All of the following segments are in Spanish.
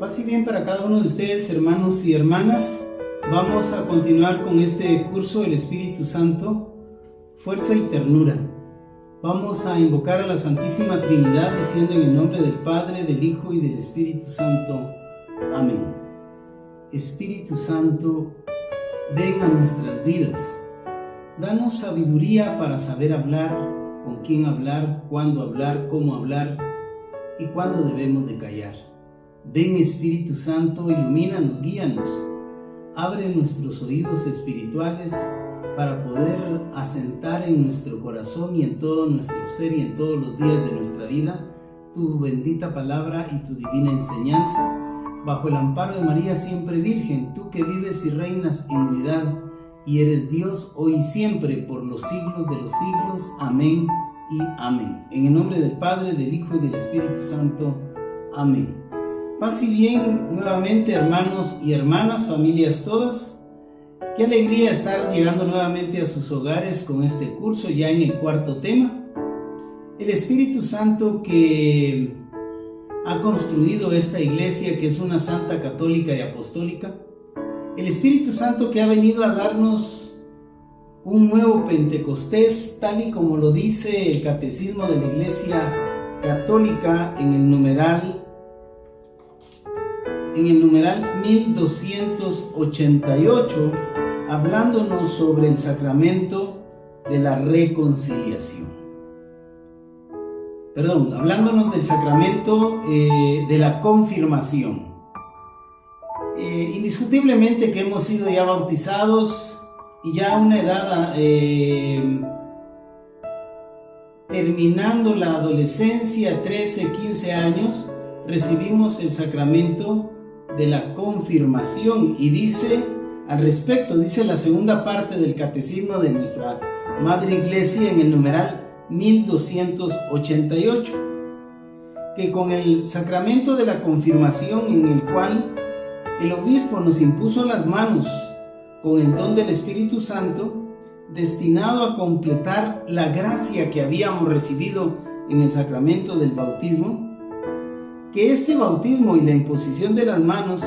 Paz y bien para cada uno de ustedes, hermanos y hermanas. Vamos a continuar con este curso del Espíritu Santo, Fuerza y Ternura. Vamos a invocar a la Santísima Trinidad diciendo en el nombre del Padre, del Hijo y del Espíritu Santo. Amén. Espíritu Santo, ven a nuestras vidas. Danos sabiduría para saber hablar, con quién hablar, cuándo hablar, cómo hablar y cuándo debemos de callar. Ven Espíritu Santo, ilumínanos, guíanos. Abre nuestros oídos espirituales para poder asentar en nuestro corazón y en todo nuestro ser y en todos los días de nuestra vida tu bendita palabra y tu divina enseñanza. Bajo el amparo de María siempre Virgen, tú que vives y reinas en unidad y eres Dios hoy y siempre por los siglos de los siglos. Amén y amén. En el nombre del Padre, del Hijo y del Espíritu Santo. Amén. Paz y bien nuevamente, hermanos y hermanas, familias todas. Qué alegría estar llegando nuevamente a sus hogares con este curso ya en el cuarto tema. El Espíritu Santo que ha construido esta iglesia, que es una santa católica y apostólica. El Espíritu Santo que ha venido a darnos un nuevo Pentecostés, tal y como lo dice el Catecismo de la Iglesia Católica en el numeral 1288, hablándonos sobre el sacramento de la reconciliación. Hablándonos del sacramento de la confirmación. Indiscutiblemente que hemos sido ya bautizados y ya a una edad terminando la adolescencia, 13, 15 años, recibimos el sacramento de la confirmación, y dice al respecto, dice la segunda parte del catecismo de nuestra Madre Iglesia en el numeral 1288, que con el sacramento de la confirmación, en el cual el obispo nos impuso las manos con el don del Espíritu Santo, destinado a completar la gracia que habíamos recibido en el sacramento del bautismo, que este bautismo y la imposición de las manos,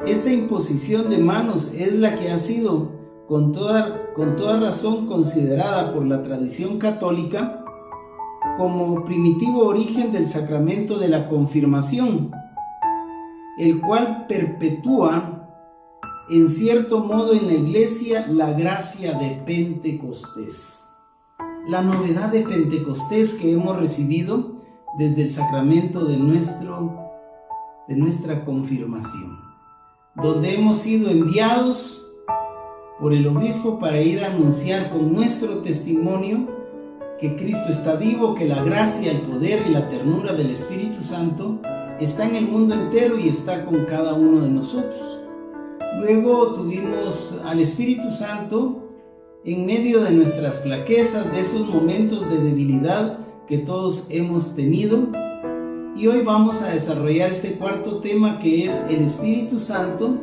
esta imposición de manos es la que ha sido con toda razón considerada por la tradición católica como primitivo origen del sacramento de la confirmación, el cual perpetúa en cierto modo en la iglesia la gracia de Pentecostés, la novedad de Pentecostés que hemos recibido desde el sacramento de nuestra confirmación, donde hemos sido enviados por el obispo para ir a anunciar con nuestro testimonio que Cristo está vivo, que la gracia, el poder y la ternura del Espíritu Santo está en el mundo entero y está con cada uno de nosotros. Luego tuvimos al Espíritu Santo en medio de nuestras flaquezas, de esos momentos de debilidad que todos hemos tenido, y hoy vamos a desarrollar este cuarto tema, que es el Espíritu Santo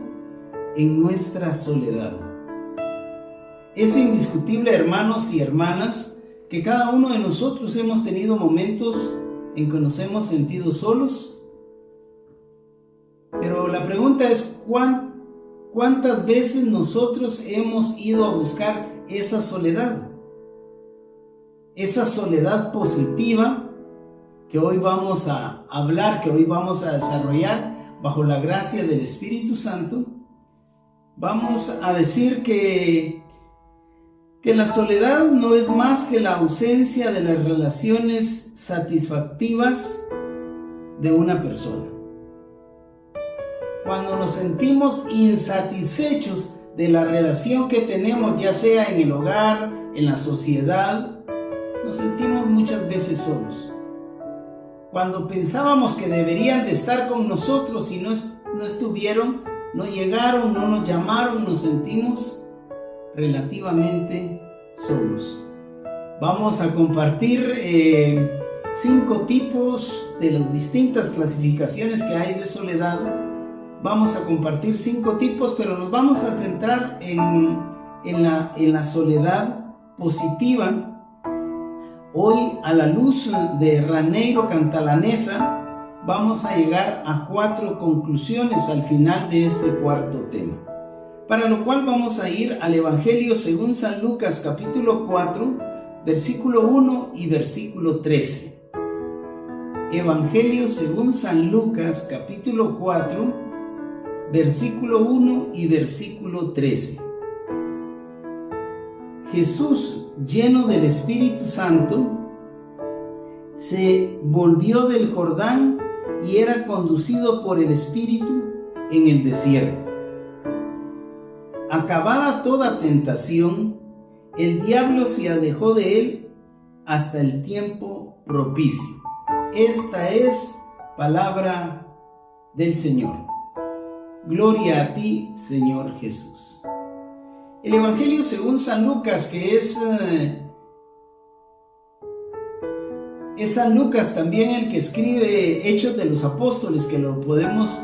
en nuestra soledad. Es indiscutible, hermanos y hermanas, que cada uno de nosotros hemos tenido momentos en que nos hemos sentido solos, pero la pregunta es ¿cuántas veces nosotros hemos ido a buscar esa soledad? Esa soledad positiva que hoy vamos a hablar, que hoy vamos a desarrollar bajo la gracia del Espíritu Santo. Vamos a decir que la soledad no es más que la ausencia de las relaciones satisfactivas de una persona. Cuando nos sentimos insatisfechos de la relación que tenemos, ya sea en el hogar, en la sociedad, nos sentimos muchas veces solos. Cuando pensábamos que deberían de estar con nosotros y no estuvieron, no llegaron, no nos llamaron, nos sentimos relativamente solos. Vamos a compartir 5 tipos de las distintas clasificaciones que hay de soledad. Vamos a compartir 5 tipos, pero nos vamos a centrar en la soledad positiva. Hoy, a la luz de Raniero Cantalamessa, vamos a llegar a 4 conclusiones al final de este cuarto tema. Para lo cual vamos a ir al Evangelio según San Lucas capítulo 4, versículo 1 y versículo 13. Evangelio según San Lucas capítulo 4, versículo 1 y versículo 13. Jesús, lleno del Espíritu Santo, se volvió del Jordán y era conducido por el Espíritu en el desierto. Acabada toda tentación, el diablo se alejó de él hasta el tiempo propicio. Esta es palabra del Señor. Gloria a ti, Señor Jesús. El Evangelio según San Lucas, que es San Lucas también el que escribe Hechos de los Apóstoles, que lo podemos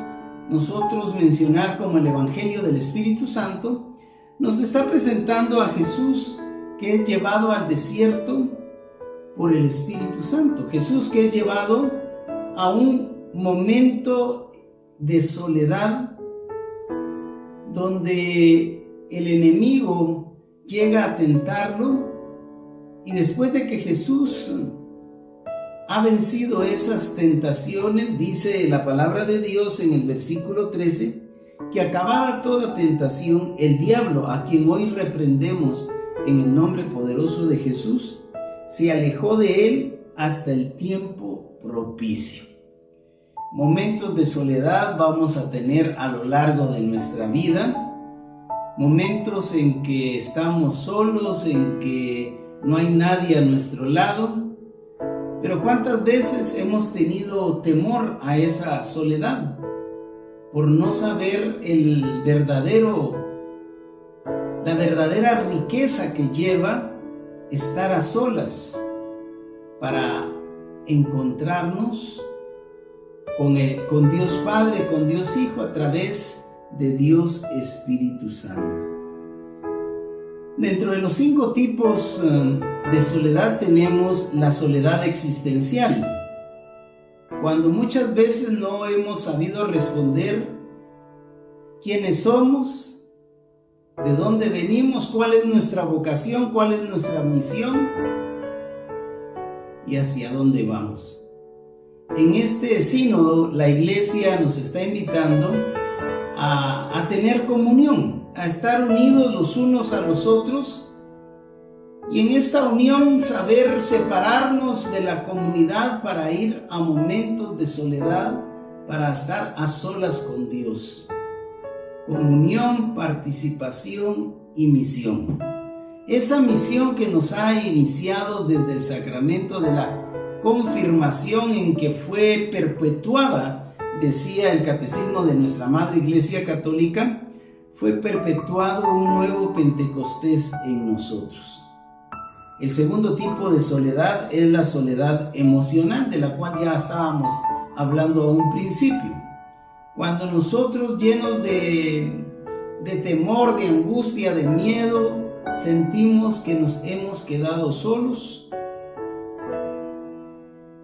nosotros mencionar como el Evangelio del Espíritu Santo, nos está presentando a Jesús que es llevado al desierto por el Espíritu Santo. Jesús que es llevado a un momento de soledad donde el enemigo llega a tentarlo, y después de que Jesús ha vencido esas tentaciones, dice la palabra de Dios en el versículo 13, que acabada toda tentación, el diablo, a quien hoy reprendemos en el nombre poderoso de Jesús, se alejó de él hasta el tiempo propicio. Momentos de soledad vamos a tener a lo largo de nuestra vida, momentos en que estamos solos, en que no hay nadie a nuestro lado. Pero ¿cuántas veces hemos tenido temor a esa soledad? Por no saber la verdadera riqueza que lleva estar a solas para encontrarnos con Dios Padre, con Dios Hijo, a través de Dios Espíritu Santo. Dentro de los 5 tipos de soledad tenemos la soledad existencial, cuando muchas veces no hemos sabido responder quiénes somos, de dónde venimos, cuál es nuestra vocación, cuál es nuestra misión y hacia dónde vamos. En este sínodo la Iglesia nos está invitando a tener comunión, a estar unidos los unos a los otros, y en esta unión saber separarnos de la comunidad para ir a momentos de soledad, para estar a solas con Dios. Comunión, participación y misión. Esa misión que nos ha iniciado desde el sacramento de la confirmación, en que fue perpetuada, decía el catecismo de nuestra Madre Iglesia Católica, fue perpetuado un nuevo Pentecostés en nosotros. El segundo tipo de soledad es la soledad emocional, de la cual ya estábamos hablando a un principio. Cuando nosotros, llenos de temor, de angustia, de miedo, sentimos que nos hemos quedado solos.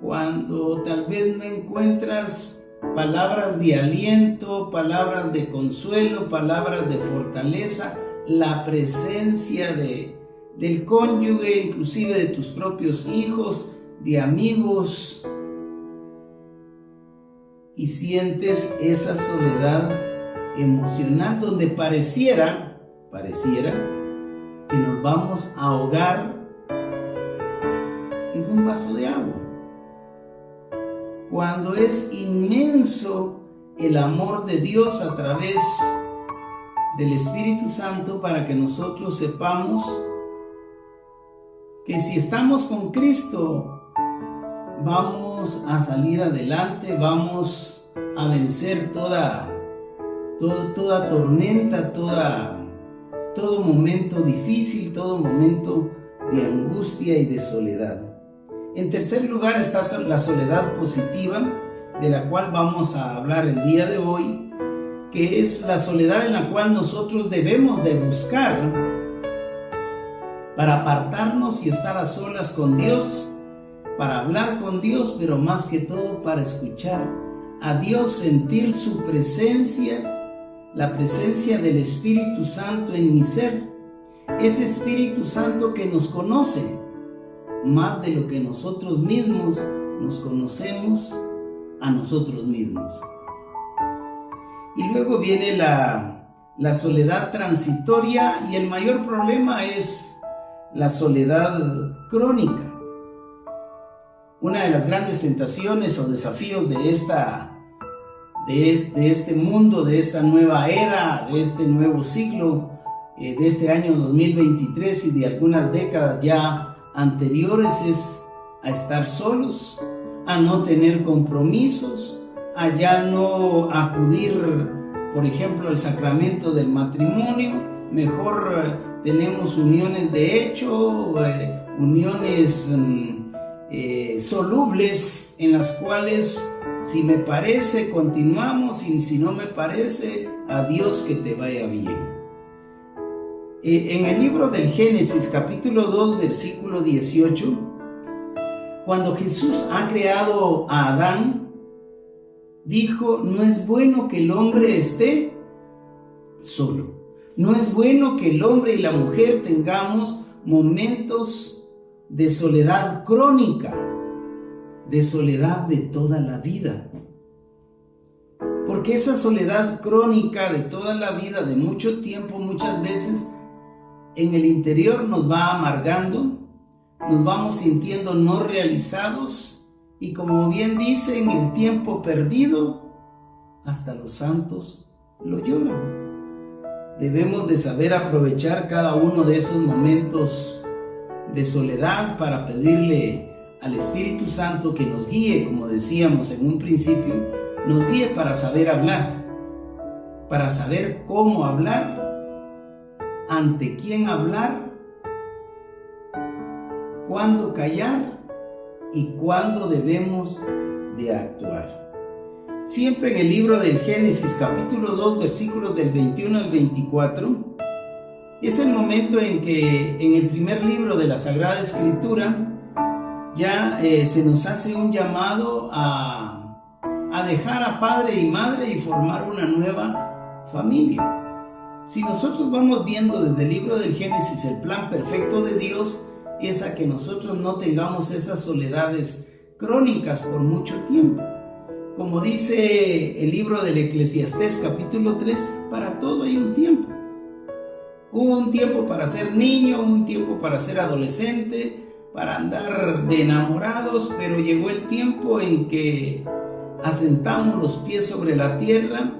Cuando tal vez no encuentras palabras de aliento, palabras de consuelo, palabras de fortaleza, la presencia del cónyuge, inclusive de tus propios hijos, de amigos, y sientes esa soledad emocional donde pareciera que nos vamos a ahogar en un vaso de agua. Cuando es inmenso el amor de Dios a través del Espíritu Santo, para que nosotros sepamos que si estamos con Cristo, vamos a salir adelante, vamos a vencer toda tormenta, todo momento difícil, todo momento de angustia y de soledad. En tercer lugar está la soledad positiva, de la cual vamos a hablar el día de hoy, que es la soledad en la cual nosotros debemos de buscar para apartarnos y estar a solas con Dios, para hablar con Dios, pero más que todo para escuchar a Dios, sentir su presencia, la presencia del Espíritu Santo en mi ser. Ese Espíritu Santo que nos conoce más de lo que nosotros mismos nos conocemos a nosotros mismos. Y luego viene la soledad transitoria, y el mayor problema es la soledad crónica. Una de las grandes tentaciones o desafíos de este mundo, de esta nueva era, de este nuevo siglo, de este año 2023 y de algunas décadas ya anteriores, es a estar solos, a no tener compromisos, a ya no acudir, por ejemplo, al sacramento del matrimonio. Mejor tenemos uniones de hecho, uniones solubles, en las cuales si me parece continuamos, y si no me parece, adiós, que te vaya bien. En el libro del Génesis, capítulo 2, versículo 18, cuando Jesús ha creado a Adán, dijo: no es bueno que el hombre esté solo. No es bueno que el hombre y la mujer tengamos momentos de soledad crónica, de soledad de toda la vida. Porque esa soledad crónica de toda la vida, de mucho tiempo, muchas veces en el interior nos va amargando, nos vamos sintiendo no realizados, y como bien dicen, el tiempo perdido, hasta los santos lo lloran. Debemos de saber aprovechar cada uno de esos momentos de soledad para pedirle al Espíritu Santo que nos guíe, como decíamos en un principio, nos guíe para saber hablar, para saber cómo hablar, ante quién hablar, cuándo callar y cuándo debemos de actuar. Siempre en el libro del Génesis, capítulo 2, versículos del 21 al 24, es el momento en que en el primer libro de la Sagrada Escritura ya se nos hace un llamado a dejar a padre y madre y formar una nueva familia. Si nosotros vamos viendo desde el libro del Génesis, el plan perfecto de Dios es a que nosotros no tengamos esas soledades crónicas por mucho tiempo. Como dice el libro del Eclesiastés, capítulo 3, para todo hay un tiempo. Hubo un tiempo para ser niño, un tiempo para ser adolescente, para andar de enamorados, pero llegó el tiempo en que asentamos los pies sobre la tierra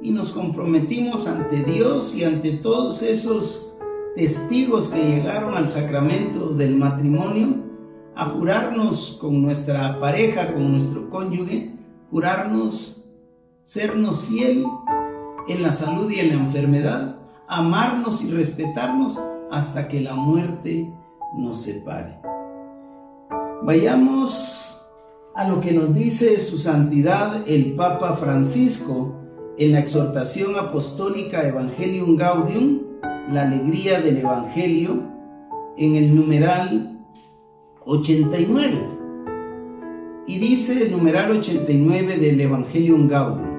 y nos comprometimos ante Dios y ante todos esos testigos que llegaron al sacramento del matrimonio a jurarnos con nuestra pareja, con nuestro cónyuge, jurarnos sernos fiel en la salud y en la enfermedad, amarnos y respetarnos hasta que la muerte nos separe. Vayamos a lo que nos dice su santidad el Papa Francisco en la exhortación apostólica Evangelium Gaudium, la alegría del Evangelio, en el numeral 89. Y dice el numeral 89 del Evangelium Gaudium,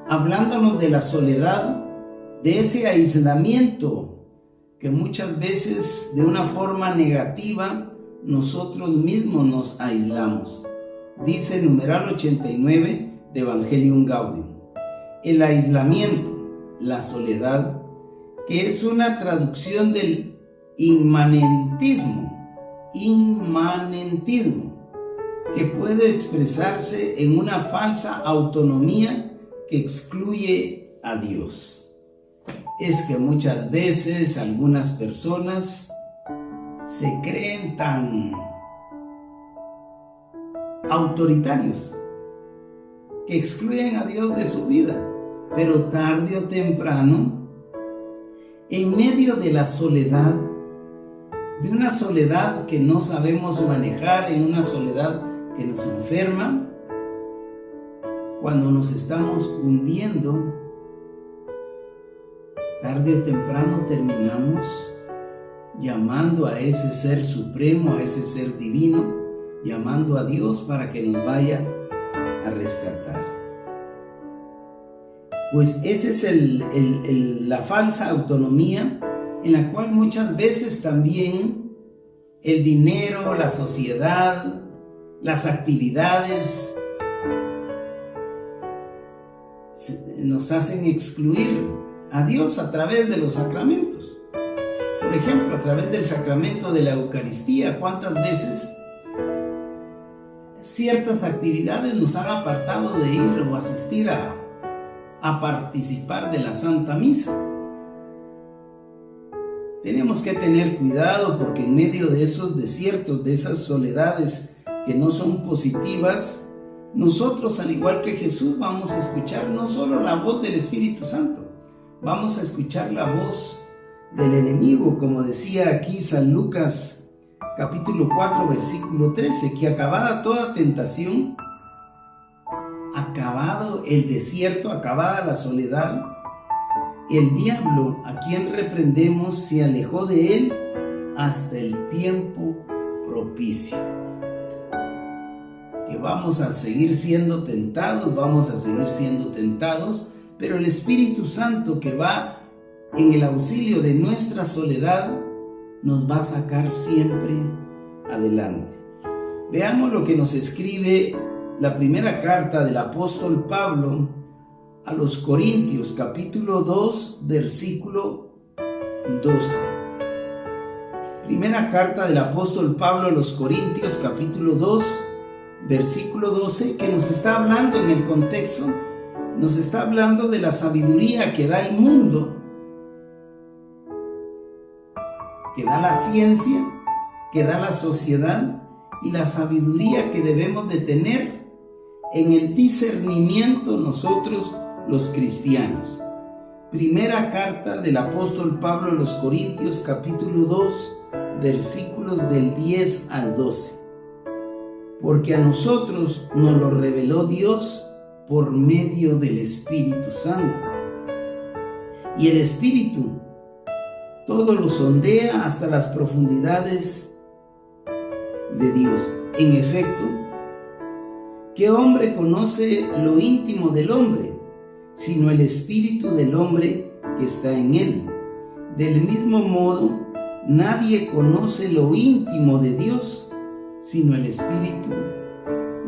hablándonos de la soledad, de ese aislamiento que muchas veces de una forma negativa nosotros mismos nos aislamos. Dice el numeral 89 de Evangelium Gaudium, el aislamiento, la soledad, que es una traducción del inmanentismo, que puede expresarse en una falsa autonomía que excluye a Dios. Es que muchas veces algunas personas se creen tan autoritarios que excluyen a Dios de su vida, pero tarde o temprano, en medio de la soledad, de una soledad que no sabemos manejar, en una soledad que nos enferma, cuando nos estamos hundiendo, tarde o temprano terminamos llamando a ese ser supremo, a ese ser divino, llamando a Dios para que nos vaya a rescatar. Pues esa es la falsa autonomía en la cual muchas veces también el dinero, la sociedad, las actividades nos hacen excluir a Dios a través de los sacramentos. Por ejemplo, a través del sacramento de la Eucaristía, ¿cuántas veces ciertas actividades nos han apartado de ir o asistir a participar de la Santa Misa? Tenemos que tener cuidado porque en medio de esos desiertos, de esas soledades que no son positivas, nosotros, al igual que Jesús, vamos a escuchar no solo la voz del Espíritu Santo, vamos a escuchar la voz del enemigo, como decía aquí San Lucas, capítulo 4, versículo 13, que acabada toda tentación, acabado el desierto, acabada la soledad, el diablo, a quien reprendemos, se alejó de él hasta el tiempo propicio. Que vamos a seguir siendo tentados, pero el Espíritu Santo, que va en el auxilio de nuestra soledad, nos va a sacar siempre adelante. Veamos lo que nos escribe la primera carta del apóstol Pablo a los Corintios, capítulo 2, versículo 12. Primera carta del apóstol Pablo a los Corintios, capítulo 2, versículo 12, que nos está hablando en el contexto, nos está hablando de la sabiduría que da el mundo, que da la ciencia, que da la sociedad, y la sabiduría que debemos de tener en el discernimiento nosotros los cristianos. Primera carta del apóstol Pablo a los Corintios, capítulo 2, versículos del 10 al 12. Porque a nosotros nos lo reveló Dios por medio del Espíritu Santo. Y el Espíritu todo lo sondea hasta las profundidades de Dios. En efecto, ¿qué hombre conoce lo íntimo del hombre, sino el espíritu del hombre que está en él? Del mismo modo, nadie conoce lo íntimo de Dios, sino el Espíritu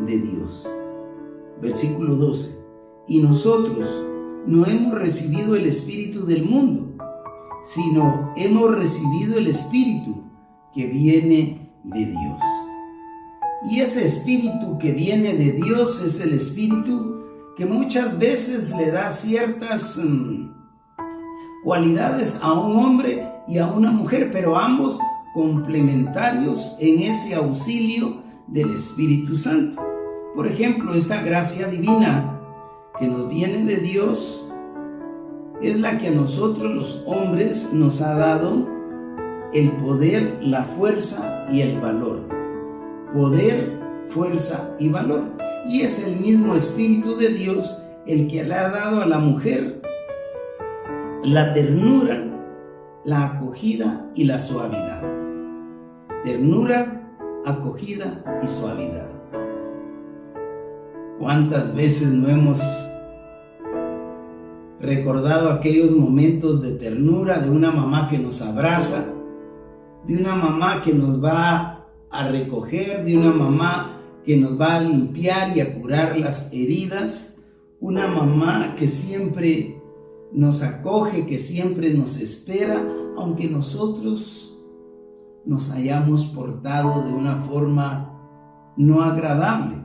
de Dios. Versículo 12. Y nosotros no hemos recibido el espíritu del mundo, sino hemos recibido el Espíritu que viene de Dios. Y ese Espíritu que viene de Dios es el Espíritu que muchas veces le da ciertas cualidades a un hombre y a una mujer, pero ambos complementarios en ese auxilio del Espíritu Santo. Por ejemplo, esta gracia divina que nos viene de Dios es la que a nosotros los hombres nos ha dado el poder, la fuerza y el valor. Poder, fuerza y valor. Y es el mismo Espíritu de Dios el que le ha dado a la mujer la ternura, la acogida y la suavidad. Ternura, acogida y suavidad. ¿Cuántas veces no hemos recordado aquellos momentos de ternura de una mamá que nos abraza, de una mamá que nos va a recoger, de una mamá que nos va a limpiar y a curar las heridas, una mamá que siempre nos acoge, que siempre nos espera, aunque nosotros nos hayamos portado de una forma no agradable.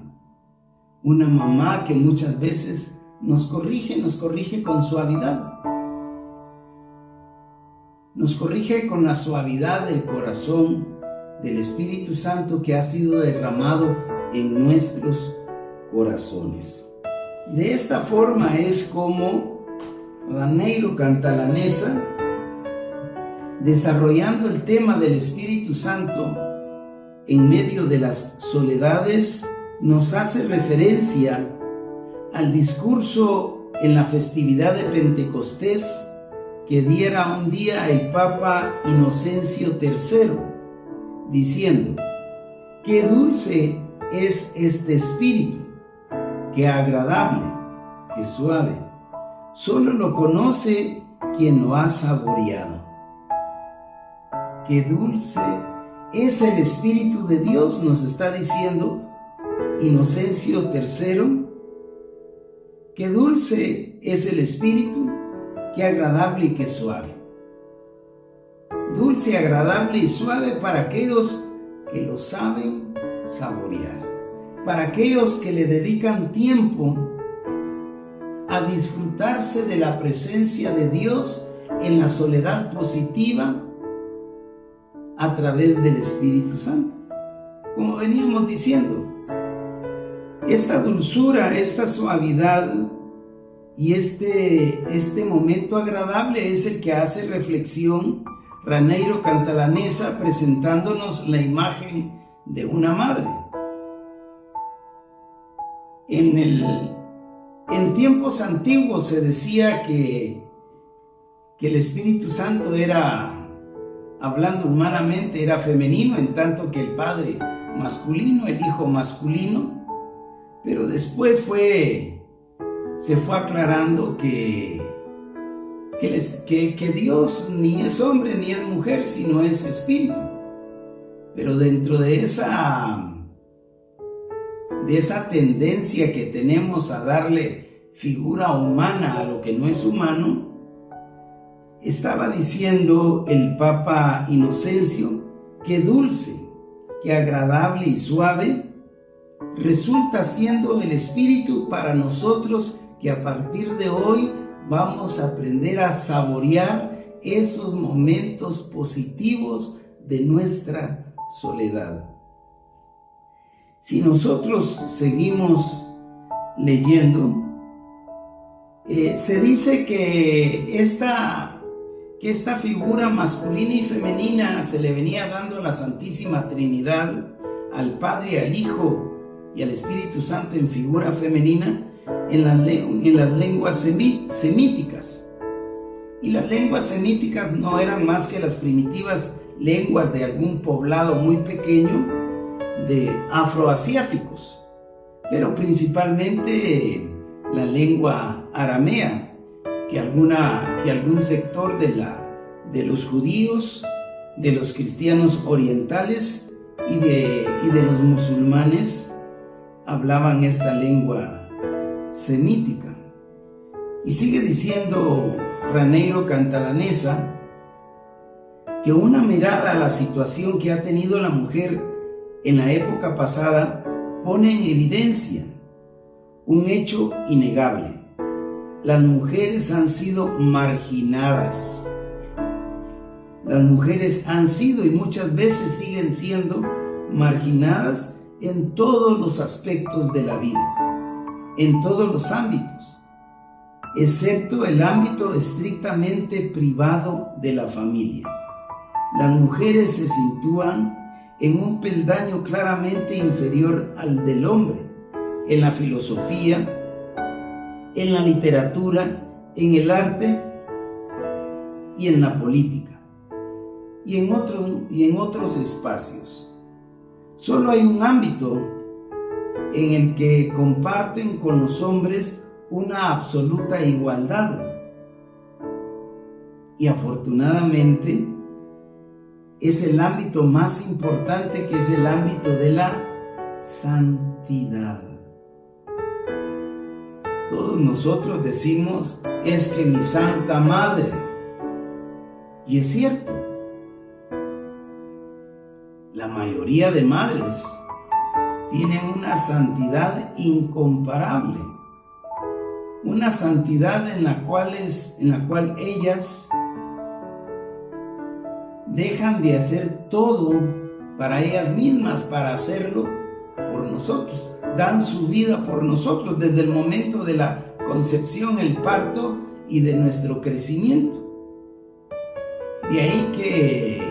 Una mamá que muchas veces nos corrige con suavidad. Nos corrige con la suavidad del corazón del Espíritu Santo que ha sido derramado en nuestros corazones. De esta forma es como Raneiro Cantalamessa, desarrollando el tema del Espíritu Santo en medio de las soledades, nos hace referencia al discurso en la festividad de Pentecostés que diera un día el Papa Inocencio III, diciendo: «Qué dulce es este espíritu, qué agradable, qué suave, Solo lo conoce quien lo ha saboreado. Qué dulce es el Espíritu de Dios, nos está diciendo Inocencio III. Qué dulce es el Espíritu, qué agradable y qué suave. Dulce, agradable y suave para aquellos que lo saben saborear, para aquellos que le dedican tiempo a disfrutarse de la presencia de Dios en la soledad positiva a través del Espíritu Santo. Como veníamos diciendo, esta dulzura, esta suavidad y este momento agradable es el que hace reflexión Raneiro Cantalamessa, presentándonos la imagen de una madre. En tiempos antiguos se decía que el Espíritu Santo era, hablando humanamente, era femenino, en tanto que el Padre masculino, el Hijo masculino, pero después se fue aclarando que Dios ni es hombre ni es mujer, sino es espíritu. Pero dentro de esa tendencia que tenemos a darle figura humana a lo que no es humano, estaba diciendo el Papa Inocencio que dulce, que agradable y suave resulta siendo el Espíritu para nosotros, que a partir de hoy vamos a aprender a saborear esos momentos positivos de nuestra soledad. Si nosotros seguimos leyendo, se dice que esta figura masculina y femenina se le venía dando a la Santísima Trinidad, al Padre, al Hijo y al Espíritu Santo en figura femenina, en las lenguas semíticas. Y las lenguas semíticas no eran más que las primitivas lenguas de algún poblado muy pequeño de afroasiáticos, pero principalmente la lengua aramea, que algún sector de los judíos, de los cristianos orientales y de los musulmanes hablaban esta lengua semítica. Y sigue diciendo Raneiro Cantalamessa que una mirada a la situación que ha tenido la mujer en la época pasada pone en evidencia un hecho innegable: las mujeres han sido marginadas. Las mujeres han sido y muchas veces siguen siendo marginadas en todos los aspectos de la vida, en todos los ámbitos, excepto el ámbito estrictamente privado de la familia. Las mujeres se sitúan en un peldaño claramente inferior al del hombre, en la filosofía, en la literatura, en el arte y en la política, y en otros espacios. Solo hay un ámbito en el que comparten con los hombres una absoluta igualdad, y afortunadamente es el ámbito más importante, que es el ámbito de la santidad. Todos nosotros decimos: es que mi Santa Madre, y es cierto, la mayoría de madres tienen una santidad incomparable, una santidad en la cual ellas dejan de hacer todo para ellas mismas, para hacerlo por nosotros. Dan su vida por nosotros desde el momento de la concepción, el parto y de nuestro crecimiento. De ahí que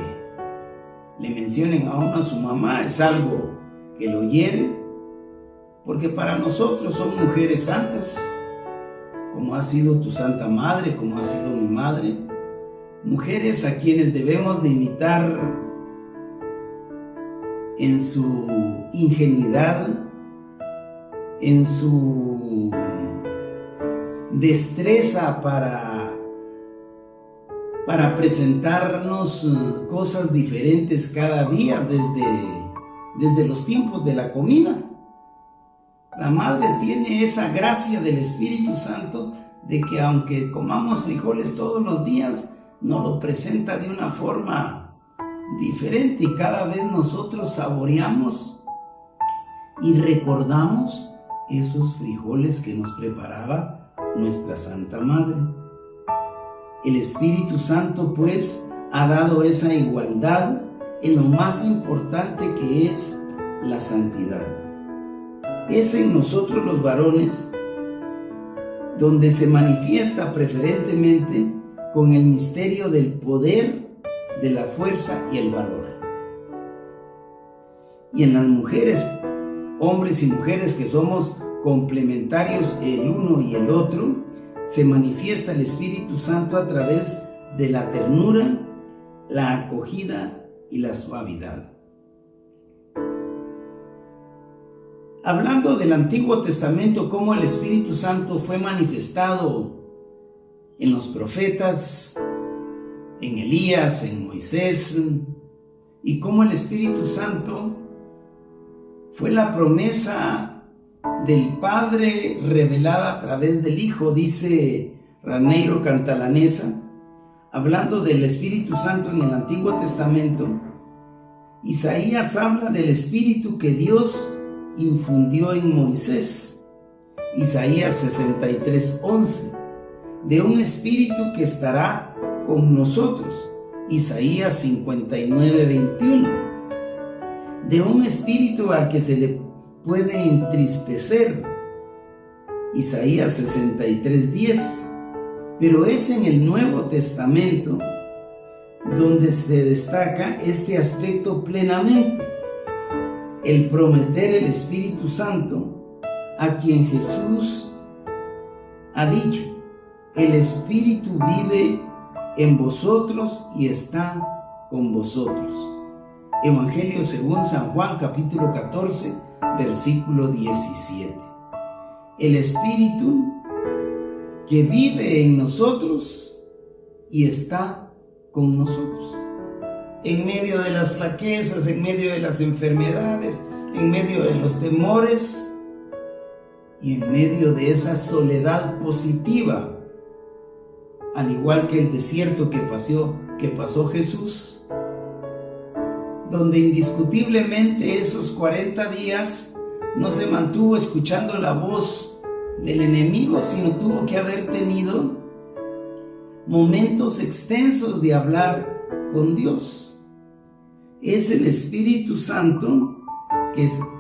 le mencionen a uno a su mamá es algo que lo hiere, porque para nosotros son mujeres santas, como ha sido tu Santa Madre, como ha sido mi madre. Mujeres a quienes debemos de imitar en su ingenuidad, en su destreza para presentarnos cosas diferentes cada día desde los tiempos de la comida. La madre tiene esa gracia del Espíritu Santo de que aunque comamos frijoles todos los días, nos lo presenta de una forma diferente y cada vez nosotros saboreamos y recordamos esos frijoles que nos preparaba nuestra Santa Madre. El Espíritu Santo pues ha dado esa igualdad en lo más importante que es la santidad. Es en nosotros los varones donde se manifiesta preferentemente con el misterio del poder, de la fuerza y el valor. Y en las mujeres, hombres y mujeres que somos complementarios el uno y el otro, se manifiesta el Espíritu Santo a través de la ternura, la acogida y la suavidad. Hablando del Antiguo Testamento, cómo el Espíritu Santo fue manifestado en los profetas, en Elías, en Moisés, y cómo el Espíritu Santo fue la promesa del Padre revelada a través del Hijo, dice Raneiro Cantalanesa, hablando del Espíritu Santo en el Antiguo Testamento. Isaías habla del Espíritu que Dios infundió en Moisés, Isaías 63:11, de un Espíritu que estará con nosotros, Isaías 59:21, de un Espíritu al que se le puede entristecer, Isaías 63:10, pero es en el Nuevo Testamento donde se destaca este aspecto plenamente, el prometer el Espíritu Santo, a quien Jesús ha dicho: el Espíritu vive en vosotros y está con vosotros. Evangelio según San Juan, capítulo 14, versículo 17. El Espíritu que vive en nosotros y está con nosotros. En medio de las flaquezas, en medio de las enfermedades, en medio de los temores y en medio de esa soledad positiva, al igual que el desierto que pasó Jesús, donde indiscutiblemente esos 40 días no se mantuvo escuchando la voz del enemigo, sino tuvo que haber tenido momentos extensos de hablar con Dios. Es el Espíritu Santo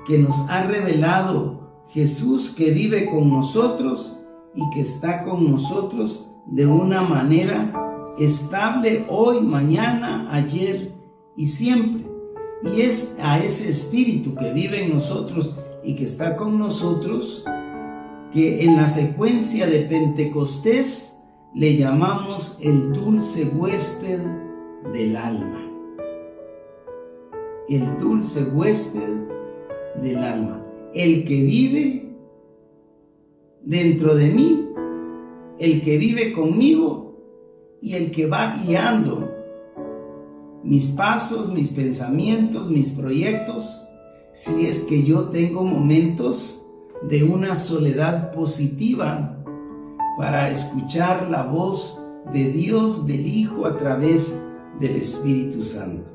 que nos ha revelado Jesús, que vive con nosotros y que está con nosotros de una manera estable hoy, mañana, ayer y siempre. Y es a ese Espíritu que vive en nosotros y que está con nosotros que en la secuencia de Pentecostés le llamamos el dulce huésped del alma. El dulce huésped del alma, el que vive dentro de mí, el que vive conmigo y el que va guiando mis pasos, mis pensamientos, mis proyectos, si es que yo tengo momentos de una soledad positiva para escuchar la voz de Dios, del Hijo, a través del Espíritu Santo.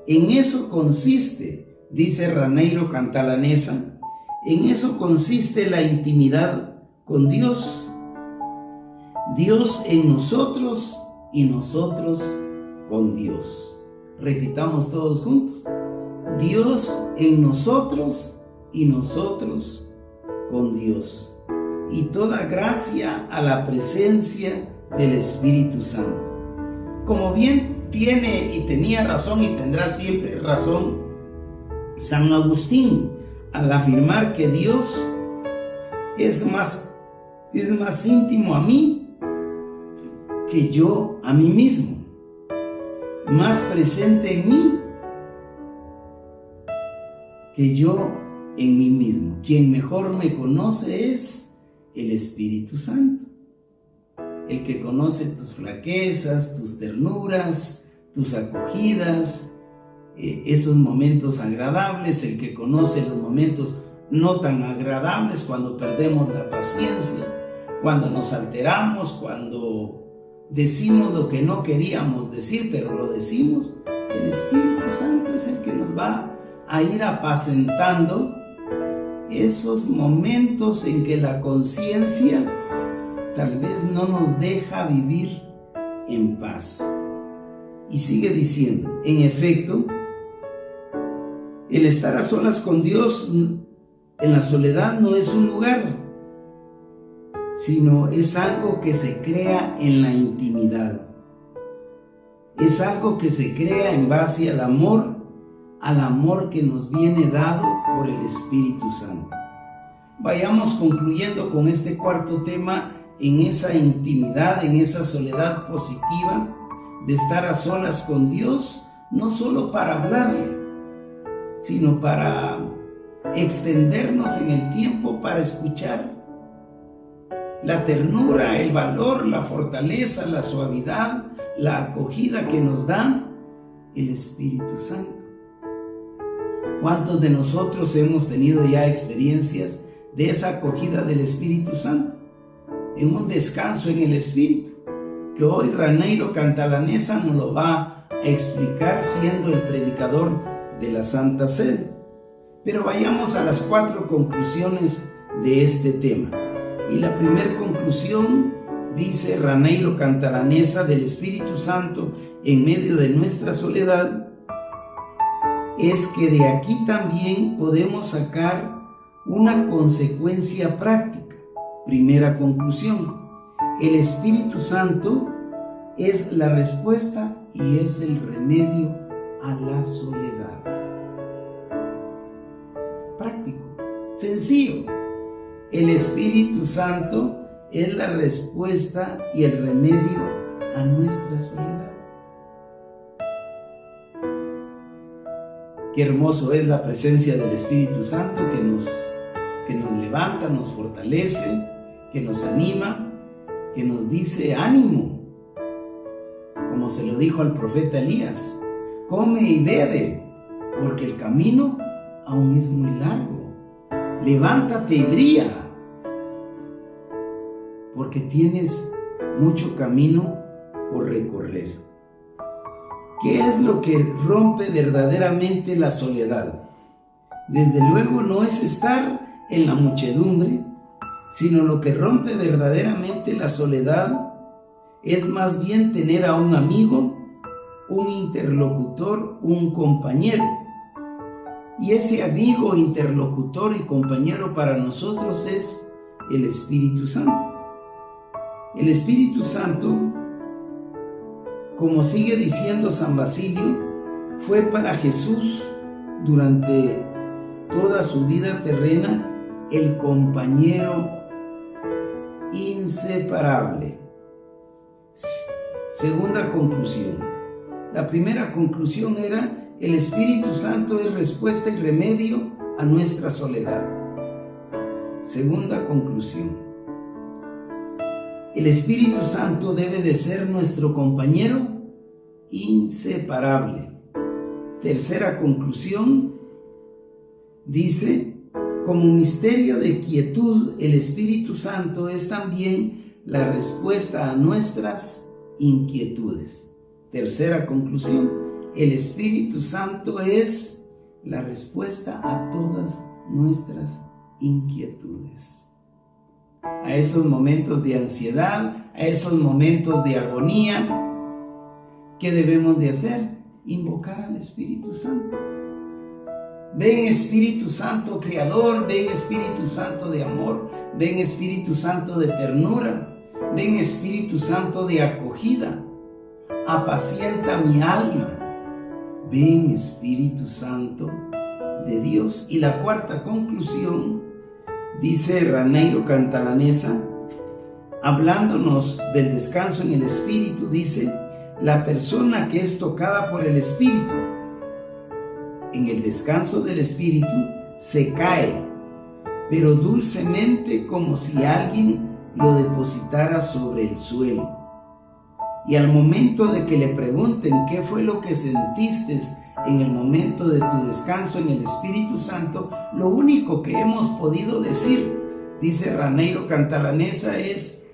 En eso consiste, dice Raneiro Cantalanesa, en eso consiste la intimidad con Dios. Dios en nosotros y nosotros con Dios. Repitamos todos juntos: Dios en nosotros y nosotros con Dios. Y toda gracia a la presencia del Espíritu Santo. Como bien tiene y tenía razón y tendrá siempre razón San Agustín al afirmar que Dios es más íntimo a mí que yo a mí mismo, más presente en mí que yo en mí mismo. Quien mejor me conoce es el Espíritu Santo, el que conoce tus flaquezas, tus ternuras, tus acogidas, esos momentos agradables, el que conoce los momentos no tan agradables, cuando perdemos la paciencia, cuando nos alteramos, cuando decimos lo que no queríamos decir, pero lo decimos. El Espíritu Santo es el que nos va a ir apacentando esos momentos en que la conciencia tal vez no nos deja vivir en paz. Y sigue diciendo, en efecto, el estar a solas con Dios en la soledad no es un lugar, sino es algo que se crea en la intimidad. Es algo que se crea en base al amor que nos viene dado por el Espíritu Santo. Vayamos concluyendo con este cuarto tema, en esa intimidad, en esa soledad positiva de estar a solas con Dios, no solo para hablarle, sino para extendernos en el tiempo para escuchar la ternura, el valor, la fortaleza, la suavidad, la acogida que nos da el Espíritu Santo. ¿Cuántos de nosotros hemos tenido ya experiencias de esa acogida del Espíritu Santo? En un descanso en el Espíritu, que hoy Raneiro Cantalanesa nos lo va a explicar siendo el predicador de la Santa Sede. Pero vayamos a las 4 conclusiones de este tema. Y la primera conclusión, dice Raneiro Cantalanesa, del Espíritu Santo en medio de nuestra soledad, es que de aquí también podemos sacar una consecuencia práctica. Primera conclusión, el Espíritu Santo es la respuesta y es el remedio a la soledad. Práctico, sencillo. El Espíritu Santo es la respuesta y el remedio a nuestra soledad. Qué hermoso es la presencia del Espíritu Santo que nos levanta, nos fortalece, que nos anima, que nos dice ánimo, como se lo dijo al profeta Elías: come y bebe, porque el camino aún es muy largo. Levántate y brilla, porque tienes mucho camino por recorrer. ¿Qué es lo que rompe verdaderamente la soledad? Desde luego no es estar en la muchedumbre, sino lo que rompe verdaderamente la soledad es más bien tener a un amigo, un interlocutor, un compañero. Y ese amigo, interlocutor y compañero para nosotros es el Espíritu Santo. El Espíritu Santo, como sigue diciendo San Basilio, fue para Jesús durante toda su vida terrena el compañero inseparable. Segunda conclusión. La primera conclusión era: el Espíritu Santo es respuesta y remedio a nuestra soledad. Segunda conclusión. El Espíritu Santo debe de ser nuestro compañero inseparable. Tercera conclusión, dice: como misterio de quietud, el Espíritu Santo es también la respuesta a nuestras inquietudes. Tercera conclusión, el Espíritu Santo es la respuesta a todas nuestras inquietudes. A esos momentos de ansiedad, a esos momentos de agonía, ¿qué debemos de hacer? Invocar al Espíritu Santo. Ven Espíritu Santo Creador, ven Espíritu Santo de amor, ven Espíritu Santo de ternura, ven Espíritu Santo de acogida, apacienta mi alma, ven Espíritu Santo de Dios. Y la cuarta conclusión, dice Raneiro Cantalanesa, hablándonos del descanso en el Espíritu, dice: la persona que es tocada por el Espíritu, en el descanso del Espíritu, se cae, pero dulcemente, como si alguien lo depositara sobre el suelo. Y al momento de que le pregunten qué fue lo que sentiste en el momento de tu descanso en el Espíritu Santo, lo único que hemos podido decir, dice Raneiro Cantalamessa, es: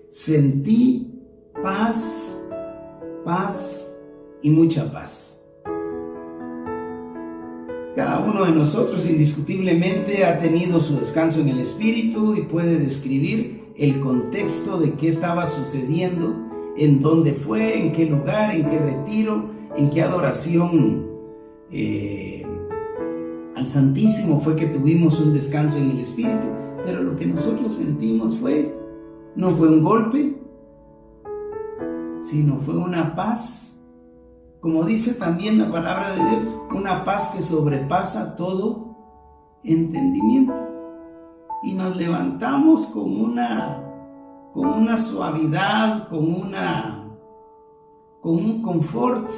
sentí paz, paz y mucha paz. Cada uno de nosotros indiscutiblemente ha tenido su descanso en el Espíritu y puede describir el contexto de qué estaba sucediendo, en dónde fue, en qué lugar, en qué retiro, en qué adoración al Santísimo fue que tuvimos un descanso en el Espíritu. Pero lo que nosotros sentimos no fue un golpe, sino fue una paz. Como dice también la palabra de Dios, una paz que sobrepasa todo entendimiento. Y nos levantamos con una suavidad, con un confort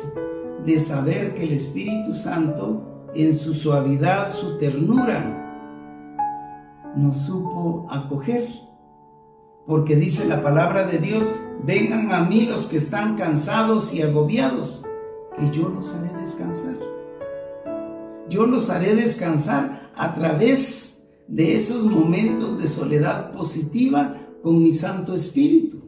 de saber que el Espíritu Santo, en su suavidad, su ternura, nos supo acoger. Porque dice la palabra de Dios: vengan a mí los que están cansados y agobiados, que yo los haré descansar. Yo los haré descansar a través de esos momentos de soledad positiva con mi Santo Espíritu.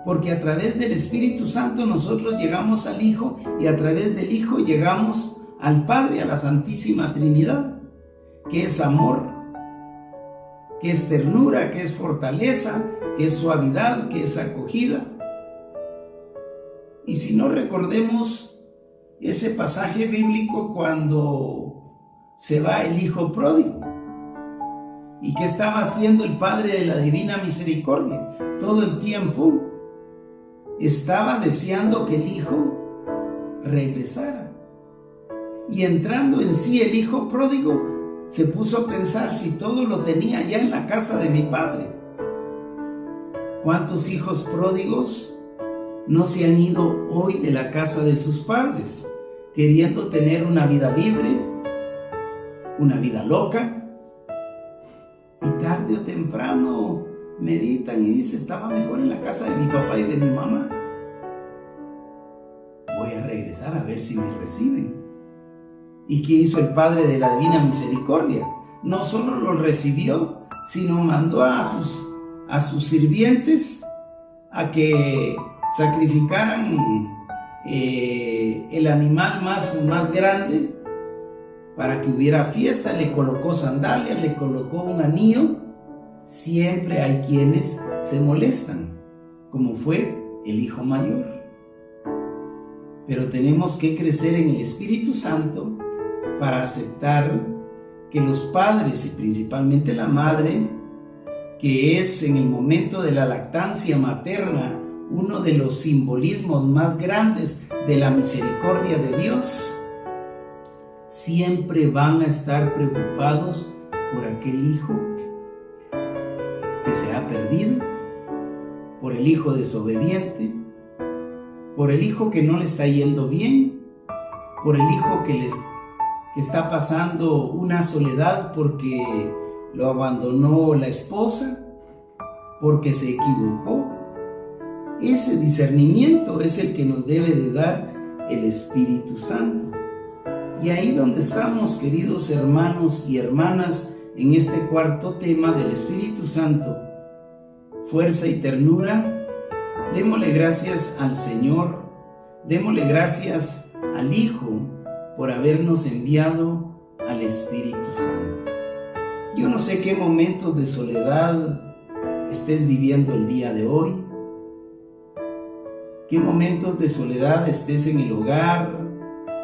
Porque a través del Espíritu Santo nosotros llegamos al Hijo, y a través del Hijo llegamos al Padre, a la Santísima Trinidad, que es amor, que es ternura, que es fortaleza, que es suavidad, que es acogida. Y si no, recordemos ese pasaje bíblico cuando se va el hijo pródigo. ¿Y qué estaba haciendo el Padre de la Divina Misericordia? Todo el tiempo estaba deseando que el hijo regresara. Y entrando en sí el hijo pródigo, se puso a pensar: si todo lo tenía ya en la casa de mi padre, ¿cuántos hijos pródigos no se han ido hoy de la casa de sus padres, queriendo tener una vida libre, una vida loca? Y tarde o temprano meditan y dicen: estaba mejor en la casa de mi papá y de mi mamá. Voy a regresar a ver si me reciben. ¿Y qué hizo el Padre de la Divina Misericordia? No solo los recibió, sino mandó a sus sirvientes a que sacrificaran el animal más grande para que hubiera fiesta. Le colocó sandalias, le colocó un anillo. Siempre hay quienes se molestan, como fue el hijo mayor. Pero tenemos que crecer en el Espíritu Santo para aceptar que los padres, y principalmente la madre, que es en el momento de la lactancia materna uno de los simbolismos más grandes de la misericordia de Dios, siempre van a estar preocupados por aquel hijo que se ha perdido, por el hijo desobediente, por el hijo que no le está yendo bien, por el hijo que está pasando una soledad porque lo abandonó la esposa, porque se equivocó. Ese discernimiento es el que nos debe de dar el Espíritu Santo. Y ahí donde estamos, queridos hermanos y hermanas, en este cuarto tema del Espíritu Santo, fuerza y ternura, démosle gracias al Señor, démosle gracias al Hijo por habernos enviado al Espíritu Santo. Yo no sé qué momentos de soledad estés viviendo el día de hoy, qué momentos de soledad estés en el hogar,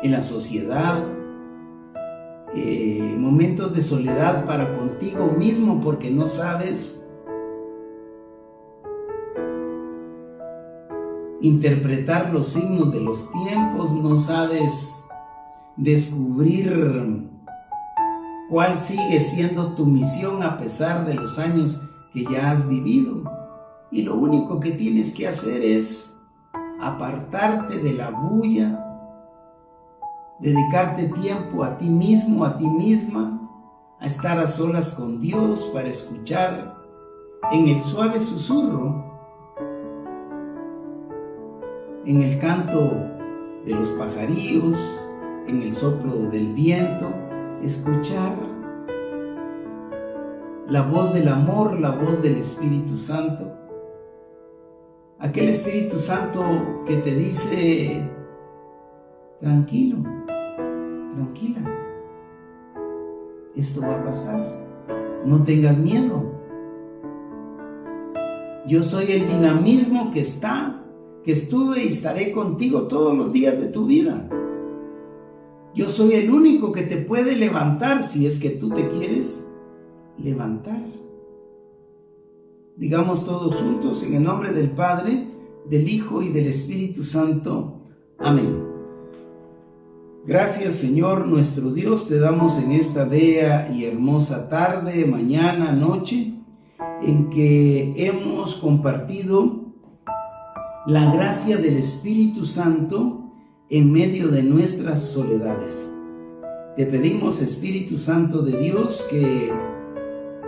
en la sociedad, momentos de soledad para contigo mismo porque no sabes interpretar los signos de los tiempos, no sabes descubrir cuál sigue siendo tu misión a pesar de los años que ya has vivido. Y lo único que tienes que hacer es apartarte de la bulla, dedicarte tiempo a ti mismo, a ti misma, a estar a solas con Dios para escuchar en el suave susurro, en el canto de los pajarillos, en el soplo del viento, escuchar la voz del amor, la voz del Espíritu Santo. Aquel Espíritu Santo que te dice: tranquilo, tranquila, esto va a pasar, no tengas miedo. Yo soy el dinamismo que estuve y estaré contigo todos los días de tu vida. Yo soy el único que te puede levantar si es que tú te quieres levantar. Digamos todos juntos, en el nombre del Padre, del Hijo y del Espíritu Santo. Amén. Gracias, Señor nuestro Dios, te damos en esta bella y hermosa tarde, mañana, noche, en que hemos compartido la gracia del Espíritu Santo en medio de nuestras soledades. Te pedimos, Espíritu Santo de Dios, que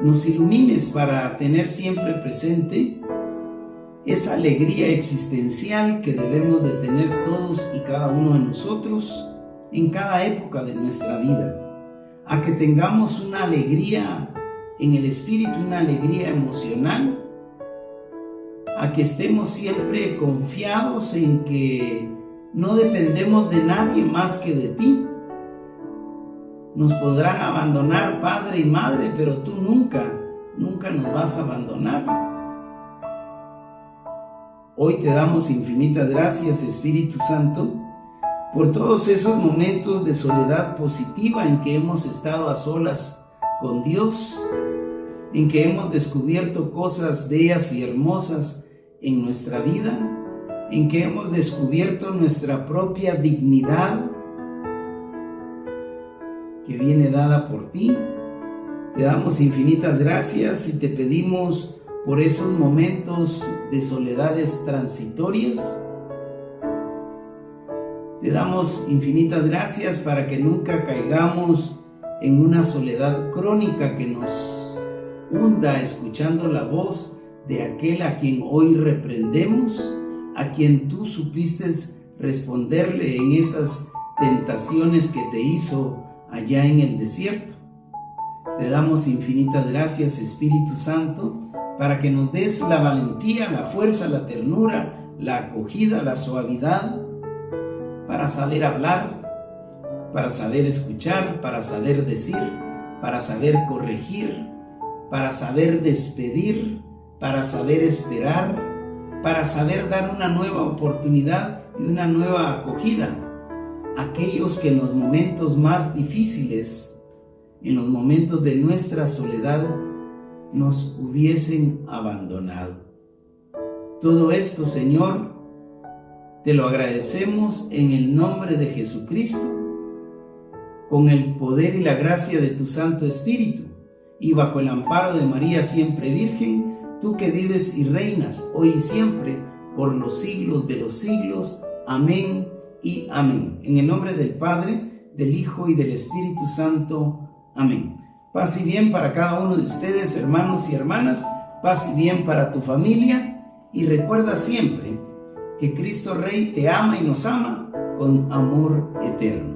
nos ilumines para tener siempre presente esa alegría existencial que debemos de tener todos y cada uno de nosotros en cada época de nuestra vida, a que tengamos una alegría en el espíritu, una alegría emocional, a que estemos siempre confiados en que no dependemos de nadie más que de ti. Nos podrán abandonar padre y madre, pero tú nunca nos vas a abandonar. Hoy te damos infinitas gracias, Espíritu Santo, por todos esos momentos de soledad positiva en que hemos estado a solas con Dios, en que hemos descubierto cosas bellas y hermosas en nuestra vida, en que hemos descubierto nuestra propia dignidad que viene dada por ti. Te damos infinitas gracias y te pedimos por esos momentos de soledades transitorias. Te damos infinitas gracias para que nunca caigamos en una soledad crónica que nos hunda escuchando la voz de aquel a quien hoy reprendemos, a quien tú supiste responderle en esas tentaciones que te hizo allá en el desierto. Te damos infinitas gracias, Espíritu Santo, para que nos des la valentía, la fuerza, la ternura, la acogida, la suavidad, para saber hablar, para saber escuchar, para saber decir, para saber corregir, para saber despedir, para saber esperar, para saber dar una nueva oportunidad y una nueva acogida a aquellos que en los momentos más difíciles, en los momentos de nuestra soledad, nos hubiesen abandonado. Todo esto, Señor, te lo agradecemos en el nombre de Jesucristo, con el poder y la gracia de tu Santo Espíritu, y bajo el amparo de María siempre Virgen, tú que vives y reinas hoy y siempre, por los siglos de los siglos. Amén y amén. En el nombre del Padre, del Hijo y del Espíritu Santo. Amén. Paz y bien para cada uno de ustedes, hermanos y hermanas. Paz y bien para tu familia. Y recuerda siempre que Cristo Rey te ama y nos ama con amor eterno.